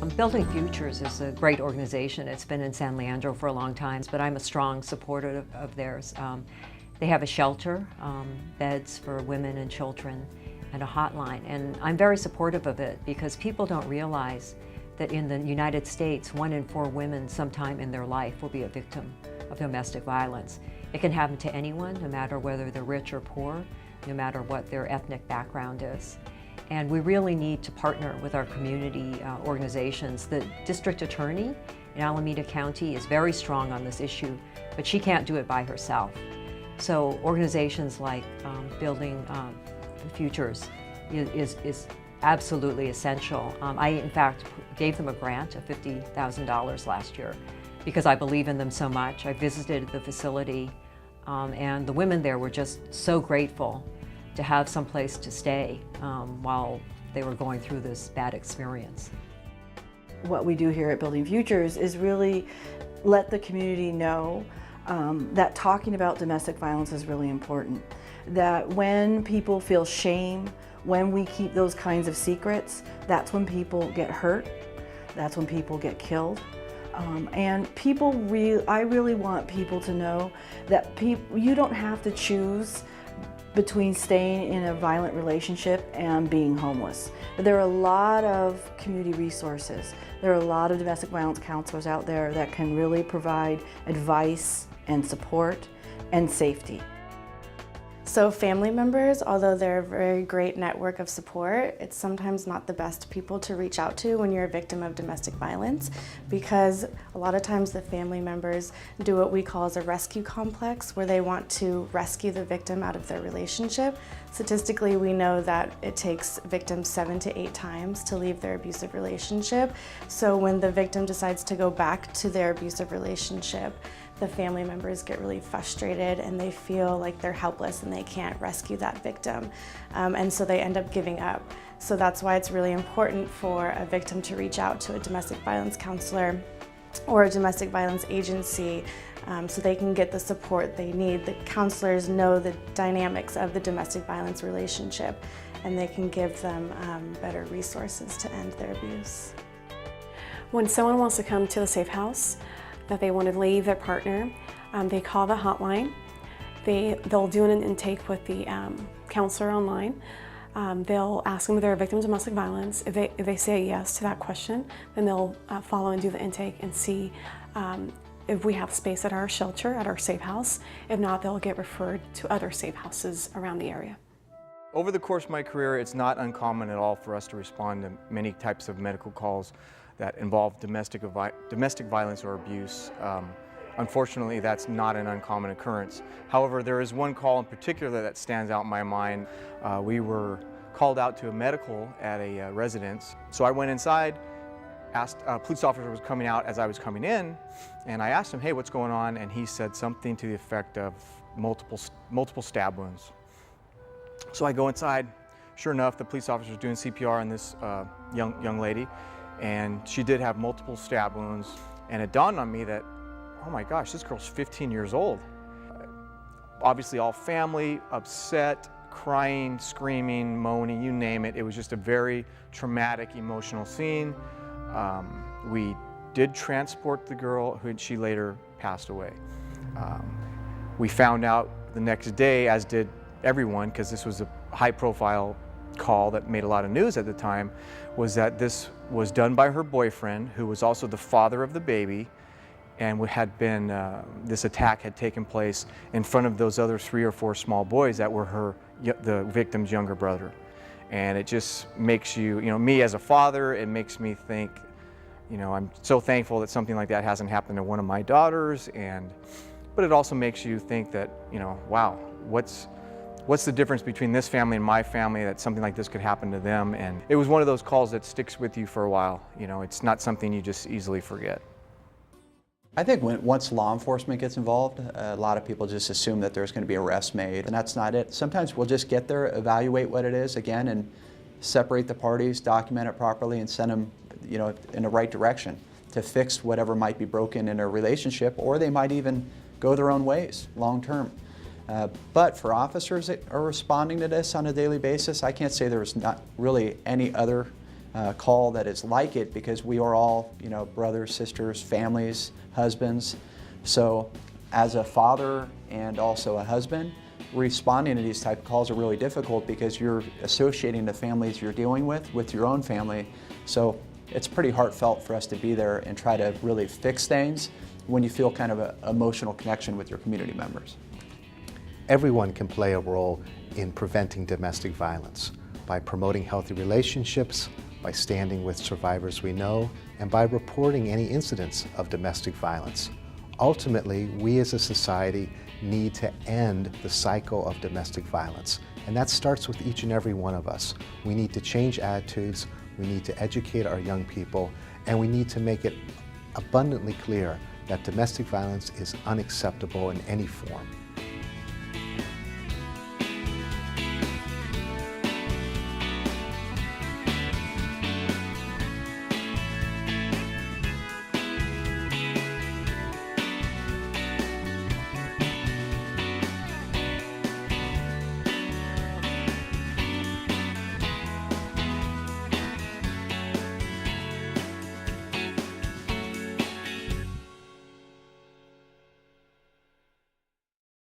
Building Futures is a great organization. It's been in San Leandro for a long time, but I'm a strong supporter of theirs. They have a shelter, beds for women and children, and a hotline. And I'm very supportive of it because people don't realize that in the United States, 1 in 4 women sometime in their life will be a victim of domestic violence. It can happen to anyone, no matter whether they're rich or poor, no matter what their ethnic background is. And we really need to partner with our community organizations. The district attorney in Alameda County is very strong on this issue, but she can't do it by herself. So organizations like Building Futures is absolutely essential. I, in fact, gave them a grant of $50,000 last year because I believe in them so much. I visited the facility and the women there were just so grateful to have some place to stay while they were going through this bad experience. What we do here at Building Futures is really let the community know that talking about domestic violence is really important. That when people feel shame, when we keep those kinds of secrets, that's when people get hurt, that's when people get killed. And I really want people to know that you don't have to choose between staying in a violent relationship and being homeless. There are a lot of community resources. There are a lot of domestic violence counselors out there that can really provide advice and support and safety. So family members, although they're a very great network of support, it's sometimes not the best people to reach out to when you're a victim of domestic violence, because a lot of times the family members do what we call as a rescue complex, where they want to rescue the victim out of their relationship. Statistically, we know that it takes victims 7 to 8 times to leave their abusive relationship. So when the victim decides to go back to their abusive relationship, the family members get really frustrated and they feel like they're helpless and they can't rescue that victim. And so they end up giving up. So that's why it's really important for a victim to reach out to a domestic violence counselor or a domestic violence agency so they can get the support they need. The counselors know the dynamics of the domestic violence relationship and they can give them better resources to end their abuse. When someone wants to come to the safe house, that they want to leave their partner, they call the hotline. They'll do an intake with the counselor online. They'll ask them if they're a victim of domestic violence. If they say yes to that question, then they'll follow and do the intake and see if we have space at our shelter, at our safe house. If not, they'll get referred to other safe houses around the area. Over the course of my career, it's not uncommon at all for us to respond to many types of medical calls that involve domestic violence or abuse. Unfortunately, that's not an uncommon occurrence. However, there is one call in particular that stands out in my mind. We were called out to a medical at a residence. So I went inside, asked, a police officer was coming out as I was coming in, and I asked him, hey, what's going on? And he said something to the effect of multiple stab wounds. So I go inside. Sure enough, the police officer was doing CPR on this young lady, and she did have multiple stab wounds. And it dawned on me that, oh my gosh, this girl's 15 years old. Obviously all family, upset, crying, screaming, moaning, you name it. It was just a very traumatic, emotional scene. We did transport the girl, she later passed away. We found out the next day, as did everyone, because this was a high-profile call that made a lot of news at the time, was that this was done by her boyfriend, who was also the father of the baby, and this attack had taken place in front of those other 3 or 4 small boys that were the victim's younger brother. And it just makes you, me as a father, it makes me think, I'm so thankful that something like that hasn't happened to one of my daughters, but it also makes you think that, wow, what's the difference between this family and my family that something like this could happen to them? And it was one of those calls that sticks with you for a while. It's not something you just easily forget. I think once law enforcement gets involved, a lot of people just assume that there's going to be arrests made, and that's not it. Sometimes we'll just get there, evaluate what it is again, and separate the parties, document it properly, and send them, in the right direction to fix whatever might be broken in a relationship, or they might even go their own ways long term. But for officers that are responding to this on a daily basis, I can't say there's not really any other call that is like it, because we are all, you know, brothers, sisters, families, husbands. So as a father and also a husband, responding to these type of calls are really difficult because you're associating the families you're dealing with your own family. So it's pretty heartfelt for us to be there and try to really fix things when you feel kind of an emotional connection with your community members. Everyone can play a role in preventing domestic violence by promoting healthy relationships, by standing with survivors we know, and by reporting any incidents of domestic violence. Ultimately, we as a society need to end the cycle of domestic violence, and that starts with each and every one of us. We need to change attitudes, we need to educate our young people, and we need to make it abundantly clear that domestic violence is unacceptable in any form.